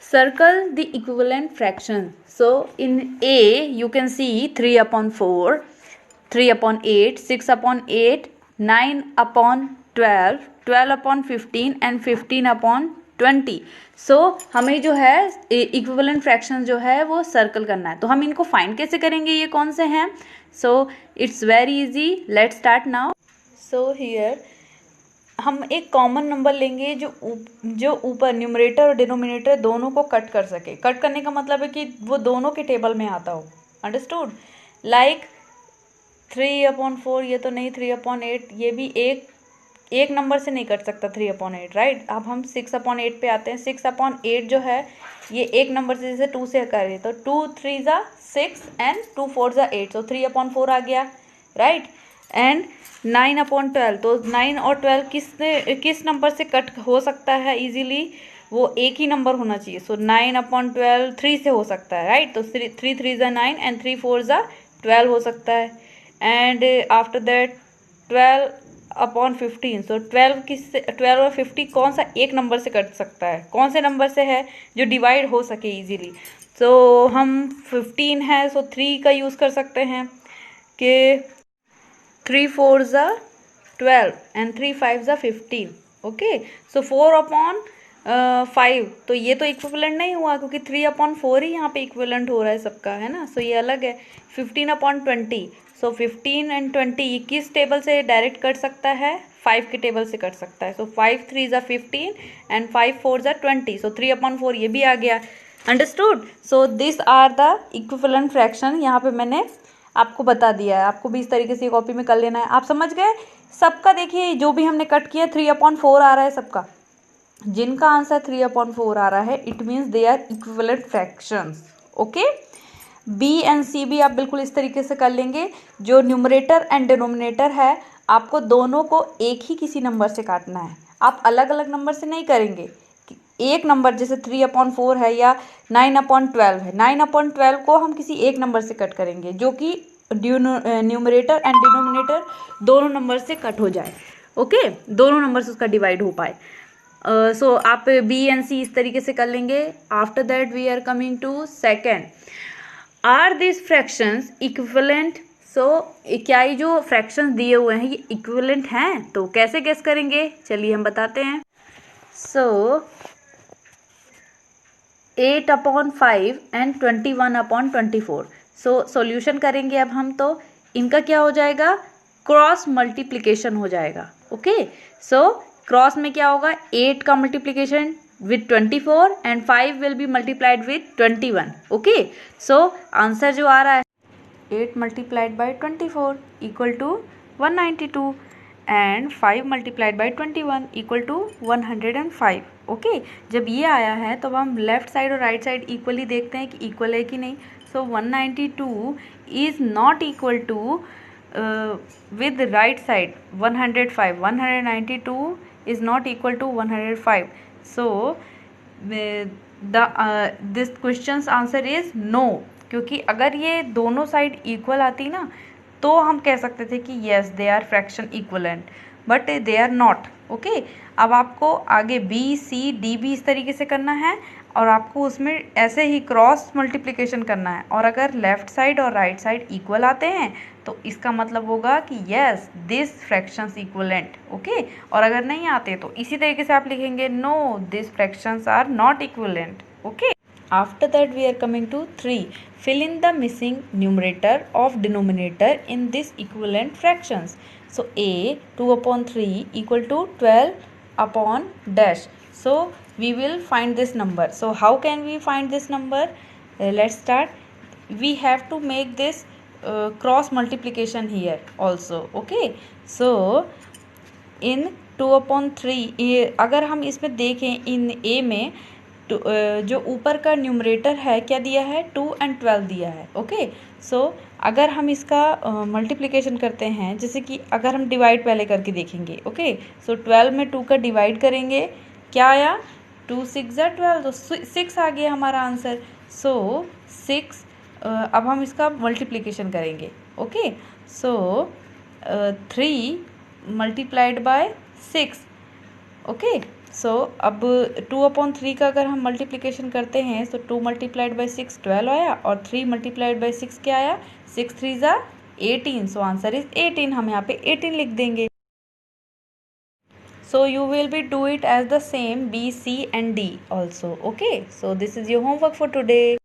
Circle the equivalent fraction. So in A you can see 3 upon 4, 3 upon 8, 6 upon 8, 9 upon 12, 12 upon 15 and 15 upon 20. सो हमें जो है equivalent fraction जो है वो circle करना है. तो हम इनको फाइंड कैसे करेंगे, ये कौन से हैं? So it's very easy. Let's start now. So here हम एक कॉमन नंबर लेंगे जो ऊपर न्यूमरेटर और डिनोमिनेटर दोनों को कट कर सके. कट करने का मतलब है कि वो दोनों के टेबल में आता हो. अंडरस्टूड? लाइक 3/4 ये तो नहीं, 3/8 ये भी एक नंबर से नहीं कट सकता 3/8, राइट. अब हम 6/8 पे आते हैं. 6/8 जो है ये एक नंबर से, जैसे 2 से करें तो 2 3 ज़ा 6 एंड 2 4 ज़ा 8, तो 3/4 आ गया, राइट. एंड 9/12, तो 9 और 12 किस नंबर से कट हो सकता है इजीली? वो एक ही नंबर होना चाहिए. सो 9/12 3 से हो सकता है, राइट. तो 3 3 ज़ा 9 एंड 3 4 ज़ा 12 हो सकता है. And after that 12/15. सो 12 और 50 कौन सा एक नंबर से कट सकता है? कौन से नंबर से है जो डिवाइड हो सके इजीली? सो हम 15 है, सो 3 का यूज़ कर सकते हैं कि 3 4 ज़ा 12 एंड 3 5 ज़ा 15. ओके. सो 4/5, तो ये तो इक्विवेलेंट नहीं हुआ क्योंकि 3/4 ही यहाँ पे इक्विवेलेंट हो रहा है सबका, है ना. सो ये अलग है. 15/20, सो 15 एंड 20 किस टेबल से डायरेक्ट कट सकता है? 5 के टेबल से कट सकता है. सो 5 3 ज़ा 15 एंड 5 4 ज़ा 20. सो 3/4 ये भी आ गया. Understood? So this are the equivalent fraction. यहाँ पे मैंने आपको बता दिया है. आपको भी इस तरीके से कॉपी में कर लेना है. आप समझ गए सबका? देखिए जो भी हमने कट किया 3/4 आ रहा है सबका. जिनका आंसर 3/4 आ रहा है it means they are equivalent fractions. Okay. B and C भी आप बिल्कुल इस तरीके से कर लेंगे. जो न्यूमरेटर एंड डिनोमिनेटर है आपको दोनों को एक ही किसी नंबर से काटना है. आप अलग अलग नंबर से नहीं करेंगे. एक नंबर जैसे 3/4 है या 9/12 है, 9/12 को हम किसी एक नंबर से कट करेंगे जो कि न्यूमरेटर एंड डिनोमिनेटर दोनों नंबर से कट हो जाए. ओके. दोनों नंबर से उसका डिवाइड हो पाए. सो आप बी एंड सी इस तरीके से कर लेंगे. After that we are coming to second. Are this fractions equivalent? So क्या ये जो फ्रैक्शंस दिए हुए हैं ये इक्विवेलेंट हैं? तो कैसे गेस करेंगे? चलिए हम बताते हैं. सो 8/5 एंड 21/24. सो सॉल्यूशन करेंगे अब हम. तो इनका क्या हो जाएगा? क्रॉस मल्टीप्लिकेशन हो जाएगा. ओके. सो क्रॉस में क्या होगा? 8 का multiplication with 24 and 5 will be multiplied with 21. Okay. So answer जो आ रहा है 8 multiplied by 24 equal to 192 and 5 multiplied by 21 equal to 105. Okay. जब ये आया है तो हम लेफ्ट साइड और राइट साइड इक्वली देखते हैं कि इक्वल है कि नहीं. So 192 is not equal to with right side 105. 192 is not equal to 105. So this question's answer is no. क्योंकि अगर ये दोनों साइड इक्वल आती ना तो हम कह सकते थे कि yes they are fraction equivalent, but they are not. Okay. अब आपको आगे बी सी डी भी इस तरीके से करना है और आपको उसमें ऐसे ही क्रॉस मल्टीप्लिकेशन करना है. और अगर लेफ्ट साइड और राइट साइड इक्वल आते हैं तो इसका मतलब होगा कि yes this fractions equivalent. Okay. और अगर नहीं आते तो इसी तरीके से आप लिखेंगे no this fractions are not equivalent. Okay. After that we are coming to 3. Fill in the missing numerator of denominator in this equivalent fractions. So a 2/3 equal to 12 dash. So we will find this number. So how can we find this number? Let's start. We have to make this cross multiplication here also. Okay. So in 2/3 अगर हम इसमें देखें इन a में जो ऊपर का numerator है क्या दिया है? 2 and 12 दिया है. ओके. सो अगर हम इसका मल्टीप्लिकेशन करते हैं, जैसे कि अगर हम डिवाइड पहले करके देखेंगे. ओके. सो 12 में 2 का डिवाइड करेंगे, क्या आया? 2 6 ज़ा 12, तो 6 आ गया हमारा आंसर. सो 6. अब हम इसका मल्टीप्लिकेशन करेंगे. Okay. So 3 multiplied by 6. Okay. So अब 2/3 का अगर हम मल्टीप्लिकेशन करते हैं तो 2 मल्टीप्लाइड बाई 6 12 आया, और 3 मल्टीप्लाइड बाई 6 क्या आया, 6 3 18। So answer is 18। हम यहाँ पे 18 लिख देंगे। So you will be do it as the same B, C and D also. Okay. So this is your homework for today.